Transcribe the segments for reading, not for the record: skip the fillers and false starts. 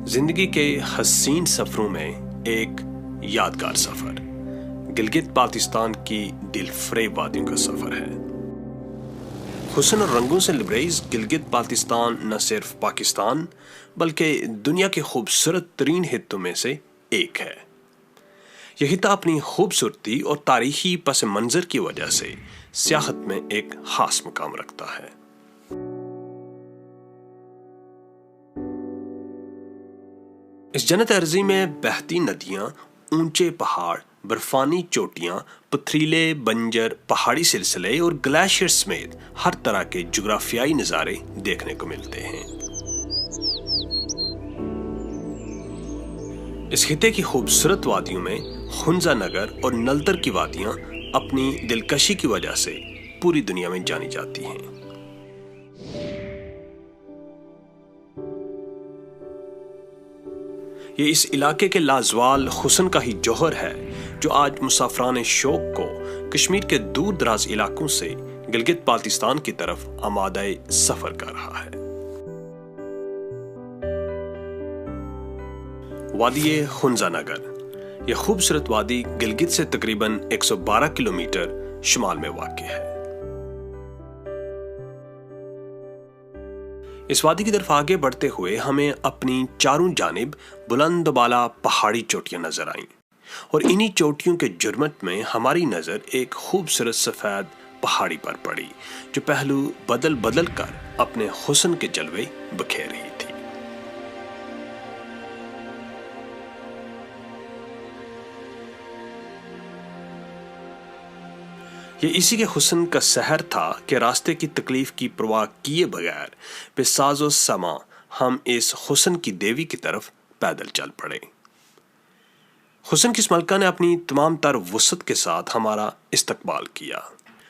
زندگی کے حسین سفروں میں ایک یادگار سفر گلگت بلتستان کی دل فریب وادیوں کا سفر ہے۔ حسن اور رنگوں سے لبریز گلگت بلتستان نہ صرف پاکستان بلکہ دنیا کے خوبصورت ترین خطوں میں سے ایک ہے۔ یہ خطہ اپنی خوبصورتی اور تاریخی پس منظر کی وجہ سے سیاحت میں ایک خاص مقام رکھتا ہے۔ اس جنت ارضی میں بہتی ندیاں، اونچے پہاڑ، برفانی چوٹیاں، پتھریلے بنجر پہاڑی سلسلے اور گلیشیئر سمیت ہر طرح کے جغرافیائی نظارے دیکھنے کو ملتے ہیں۔ اس خطے کی خوبصورت وادیوں میں خنزہ نگر اور نلتر کی وادیاں اپنی دلکشی کی وجہ سے پوری دنیا میں جانی جاتی ہیں۔ یہ اس علاقے کے لازوال حسن کا ہی جوہر ہے جو آج مسافران شوق کو کشمیر کے دور دراز علاقوں سے گلگت بلتستان کی طرف آمادہ سفر کر رہا ہے۔ وادی خنزہ نگر، یہ خوبصورت وادی گلگت سے تقریباً 112 کلومیٹر شمال میں واقع ہے۔ اس وادی کی طرف آگے بڑھتے ہوئے ہمیں اپنی چاروں جانب بلند و بالا پہاڑی چوٹیاں نظر آئیں اور انہی چوٹیوں کے جرمٹ میں ہماری نظر ایک خوبصورت سفید پہاڑی پر پڑی جو پہلو بدل بدل کر اپنے حسن کے جلوے بکھیر رہی تھی۔ یہ اسی کے حسن کا سحر تھا کہ راستے کی تکلیف کی پرواہ کیے بغیر بے ساز و سما ہم اس حسن کی دیوی کی طرف پیدل چل پڑے۔ حسن کی اس ملکہ نے اپنی تمام تر وسعت کے ساتھ ہمارا استقبال کیا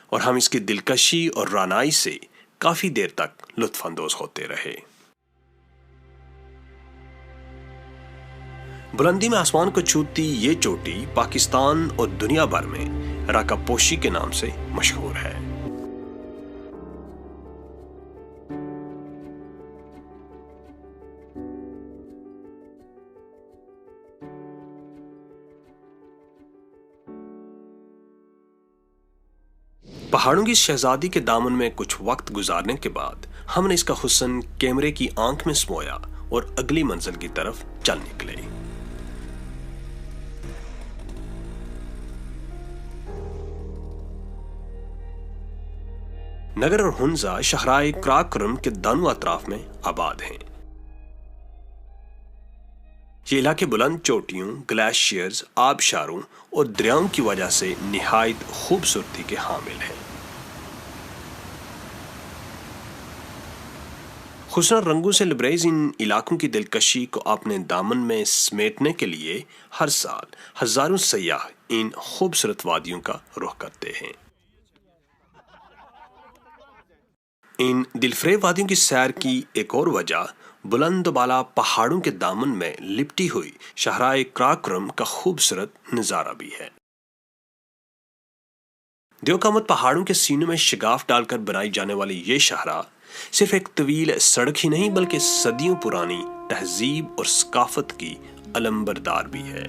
اور ہم اس کی دلکشی اور رعنائی سے کافی دیر تک لطف اندوز ہوتے رہے۔ بلندی میں آسمان کو چھوتی یہ چوٹی پاکستان اور دنیا بھر میں راکا پوشی کے نام سے مشہور ہے۔ پہاڑوں کی شہزادی کے دامن میں کچھ وقت گزارنے کے بعد ہم نے اس کا حسن کیمرے کی آنکھ میں سمویا اور اگلی منزل کی طرف چل نکلے۔ نگر اور ہنزہ شہرائے کراکرم کے دونوں اطراف میں آباد ہیں۔ یہ علاقے بلند چوٹیوں، گلیشیئرز، آبشاروں اور دریاؤں کی وجہ سے نہایت خوبصورتی کے حامل ہیں۔ حسن اور رنگوں سے لبریز ان علاقوں کی دلکشی کو اپنے دامن میں سمیٹنے کے لیے ہر سال ہزاروں سیاح ان خوبصورت وادیوں کا رخ کرتے ہیں۔ ان دلفریب وادیوں کی سیر کی ایک اور وجہ بلند و بالا پہاڑوں کے دامن میں لپٹی ہوئی شہرائے کراکرم کا خوبصورت نظارہ بھی ہے۔ دیوقامت پہاڑوں کے سینوں میں شگاف ڈال کر بنائی جانے والی یہ شاہراہ صرف ایک طویل سڑک ہی نہیں بلکہ صدیوں پرانی تہذیب اور ثقافت کی علمبردار بھی ہے۔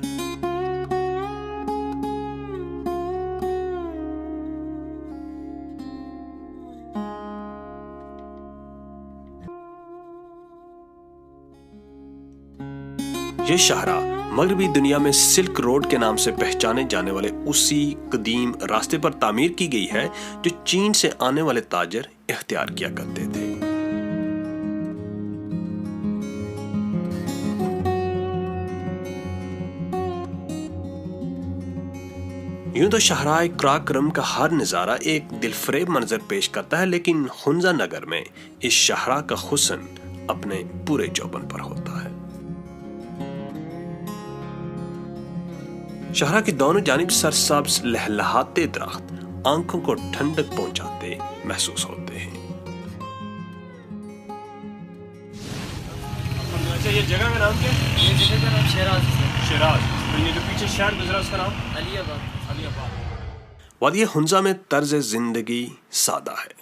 یہ شاہراہ مغربی دنیا میں سلک روڈ کے نام سے پہچانے جانے والے اسی قدیم راستے پر تعمیر کی گئی ہے جو چین سے آنے والے تاجر اختیار کیا کرتے تھے۔ یوں تو شاہراہ کراکرم کا ہر نظارہ ایک دلفریب منظر پیش کرتا ہے، لیکن خنزہ نگر میں اس شاہراہ کا حسن اپنے پورے چوبن پر ہوتا ہے۔ شاہراہ کی دونوں جانب سرسبز لہلہاتے درخت آنکھوں کو ٹھنڈک پہنچاتے محسوس ہوتے ہیں۔ یہ جگہ کا نام کیا ہے؟ یہ جگہ کا نام شیراز ہے۔ شیراز، اور یہ جو پیچھے شہر گزرا اس کا نام علی آباد۔ علی آباد۔ وادی خنزہ میں طرز زندگی سادہ ہے۔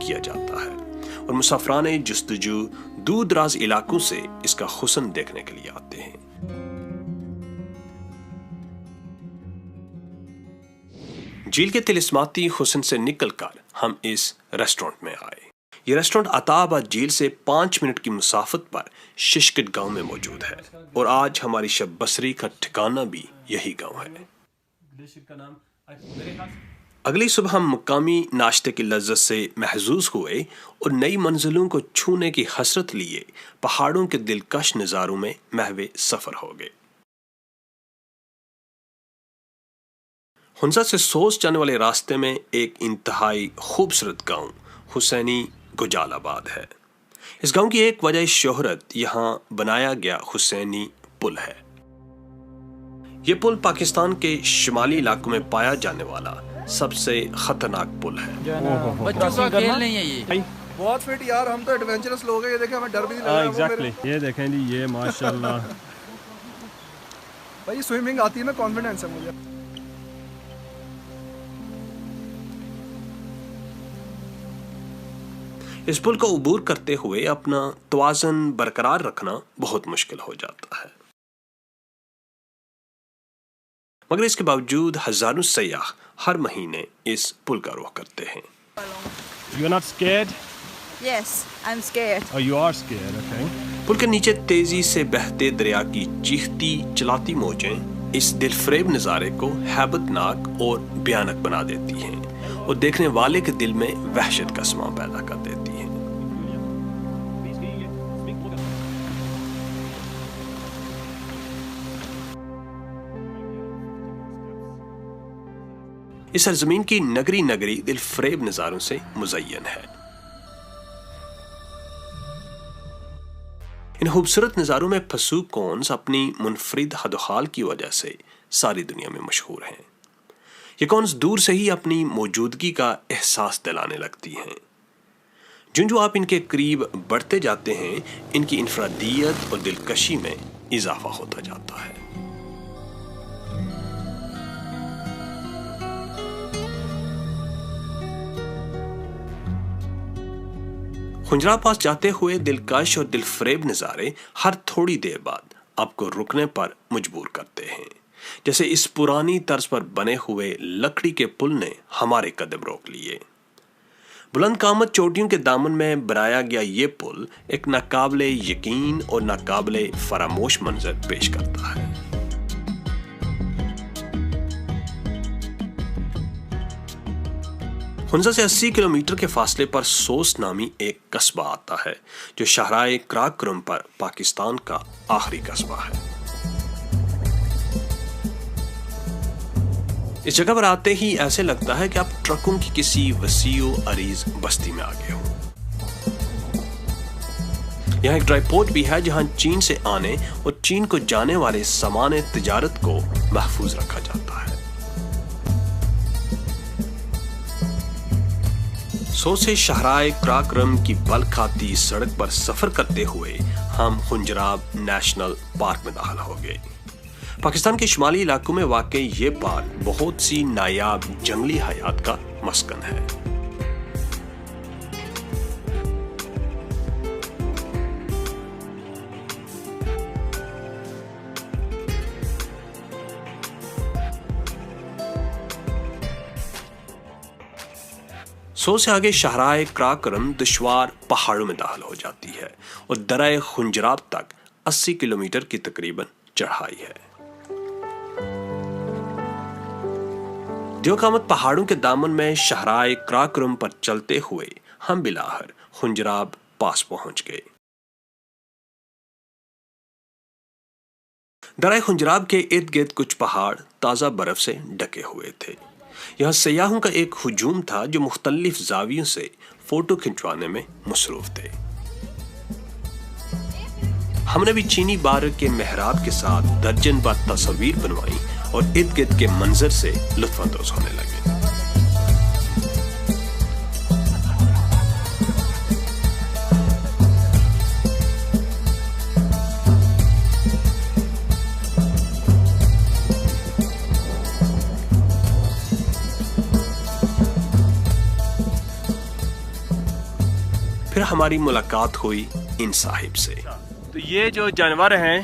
کیا جاتا ہے اور مسافران جستجو دور دراز علاقوں سے اس کا حسن دیکھنے کے لیے آتے ہیں۔ جھیل کے طلسماتی حسن سے نکل کر ہم اس ریسٹورنٹ میں آئے۔ یہ ریسٹورنٹ عطا آباد جھیل سے 5 منٹ کی مسافت پر ششکٹ گاؤں میں موجود ہے اور آج ہماری شب بسری کا ٹھکانہ بھی یہی گاؤں ہے۔ اگلی صبح ہم مقامی ناشتے کی لذت سے محظوظ ہوئے اور نئی منزلوں کو چھونے کی حسرت لیے پہاڑوں کے دلکش نظاروں میں محو سفر ہو گئے۔ ہنزا سے سوس جانے والے راستے میں ایک انتہائی خوبصورت گاؤں حسینی گجال آباد ہے۔ اس گاؤں کی ایک وجہ شہرت یہاں بنایا گیا حسینی پل ہے۔ یہ پل پاکستان کے شمالی علاقوں میں پایا جانے والا سب سے خطرناک پل ہے۔ بچوں کا کھیل نہیں ہے یہ۔ بہت فٹ یار، ہم تو ایڈونچرس لوگ ہیں، یہ دیکھیں ہمیں ڈر بھی نہیں لگ رہا۔ ایگزیکٹلی، یہ دیکھیں جی، یہ ماشاءاللہ بھائی سوئمنگ آتی ہے نا، کانفیڈنس ہے مجھے۔ اس پل کو عبور کرتے ہوئے اپنا توازن برقرار رکھنا بہت مشکل ہو جاتا ہے، مگر اس کے باوجود ہزاروں سیاح ہر مہینے اس پل کا رخ کرتے ہیں۔ You're not scared? Yes, I'm scared. Oh, you are scared, okay. پل کے نیچے تیزی سے بہتے دریا کی چیختی چلاتی موجیں اس دل فریب نظارے کو ہیبت ناک اور بھیانک بنا دیتی ہیں اور دیکھنے والے کے دل میں وحشت کا سماں پیدا کر دیتی ہیں۔ اس سرزمین کی نگری نگری دل فریب نظاروں سے مزین ہے۔ ان خوبصورت نظاروں میں پھسو کونز اپنی منفرد حد و حال کی وجہ سے ساری دنیا میں مشہور ہیں۔ یہ کونز دور سے ہی اپنی موجودگی کا احساس دلانے لگتی ہیں۔ جو آپ ان کے قریب بڑھتے جاتے ہیں، ان کی انفرادیت اور دلکشی میں اضافہ ہوتا جاتا ہے۔ خنجرا پاس جاتے ہوئے دلکش اور دل فریب نظارے ہر تھوڑی دیر بعد آپ کو رکنے پر مجبور کرتے ہیں، جیسے اس پرانی طرز پر بنے ہوئے لکڑی کے پل نے ہمارے قدم روک لیے۔ بلند قامت چوٹیوں کے دامن میں بنایا گیا یہ پل ایک ناقابل یقین اور ناقابل فراموش منظر پیش کرتا ہے۔ ہنزا سے 80 کلومیٹر کے فاصلے پر سوس نامی ایک قصبہ آتا ہے جو شاہراہ کراکرم پر پاکستان کا آخری قصبہ ہے۔ اس جگہ پر آتے ہی ایسے لگتا ہے کہ آپ ٹرکوں کی کسی وسیع و عریض بستی میں آگے ہوں۔ یہاں ایک ڈرائی پورٹ بھی ہے جہاں چین سے آنے اور چین کو جانے والے سامان تجارت کو محفوظ رکھا جاتا ہے۔ سو سے شاہراہ کراکرم کی بل کھاتی سڑک پر سفر کرتے ہوئے ہم خنجراب نیشنل پارک میں داخل ہو گئے۔ پاکستان کے شمالی علاقوں میں واقع یہ پارک بہت سی نایاب جنگلی حیات کا مسکن ہے۔ سو سے آگے شاہراہ کراکرم دشوار پہاڑوں میں داخل ہو جاتی ہے اور درہ خنجراب تک 80 کلومیٹر کی تقریباً چڑھائی ہے۔ دیوقامت پہاڑوں کے دامن میں شاہراہ کراکرم پر چلتے ہوئے ہم بلاخر خنجراب پاس پہنچ گئے۔ درہ خنجراب کے ارد گرد کچھ پہاڑ تازہ برف سے ڈھکے ہوئے تھے۔ یہاں سیاحوں کا ایک ہجوم تھا جو مختلف زاویوں سے فوٹو کھنچوانے میں مصروف تھے۔ ہم نے بھی چینی بارک کے محراب کے ساتھ درجن بار تصاویر بنوائی اور ارد گرد کے منظر سے لطف اندوز ہونے لگے۔ پھر ہماری ملاقات ہوئی ان صاحب سے۔ تو یہ جو جانور ہیں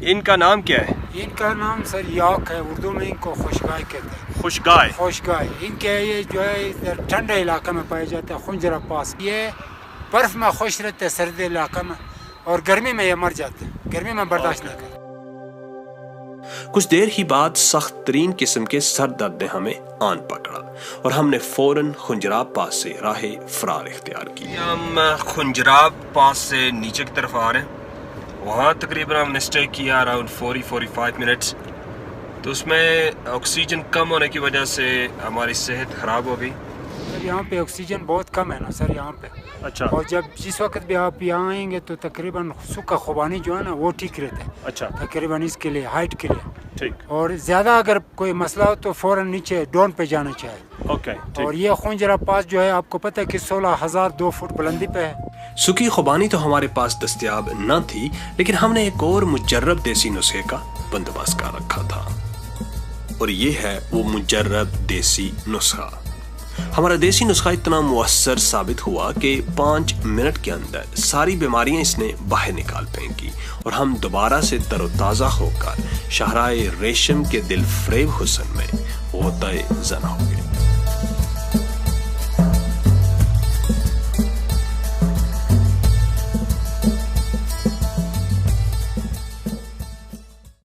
ان کا نام کیا ہے؟ ان کا نام سر یاک ہے، اردو میں ان کو خوشگائے کہتے ہیں۔ خوشگائے؟ خوشگائے ان کے یہ جو ہے ادھر ٹھنڈے علاقے میں پائے جاتے ہیں، خنجرہ پاس۔ یہ برف میں خوش رہتے ہیں سردی علاقے میں، اور گرمی میں یہ مر جاتے ہیں، گرمی میں برداشت نہیں کرتے۔ کچھ دیر ہی بعد سخت ترین قسم کے سر درد نے ہمیں آن پکڑا اور ہم نے فوراً خنجراب پاس سے راہ فرار اختیار کی۔ ہم خنجراب پاس سے نیچے کی طرف آ رہے ہیں، وہاں تقریباً ہم نے اسٹے کیا اراؤنڈ 40-45 منٹس، تو اس میں آکسیجن کم ہونے کی وجہ سے ہماری صحت خراب ہو گئی۔ سر یہاں پہ آکسیجن بہت کم ہے نا سر یہاں پہ۔ اچھا۔ اور جس وقت بھی آپ یہاں آئیں گے تو تقریباً سکا خوبانی جو ہے نا وہ ٹھیک رہتا ہے۔ اچھا۔ تقریباً اس کے لیے ہائٹ کے لیے ٹھیک۔ اور زیادہ اگر کوئی مسئلہ ہو تو فوراً نیچے ڈون پہ جانا چاہیے۔ اوکے۔ اور یہ خنجرہ پاس جو ہے آپ کو پتہ ہے کہ 16,002 فٹ بلندی پہ ہے۔ سکی خوبانی تو ہمارے پاس دستیاب نہ تھی، لیکن ہم نے ایک اور مجرب دیسی نسخے کا بندوبست کر رکھا تھا، اور یہ ہے وہ مجرب دیسی نسخہ۔ ہمارا دیسی نسخہ اتنا مؤثر ثابت ہوا کہ 5 منٹ کے اندر ساری بیماریاں اس نے باہر نکال پھینکی اور ہم دوبارہ سے تر و تازہ ہو کر شاہراہ ریشم کے دل فریب حسن میں غوطۂ زن ہو گئے۔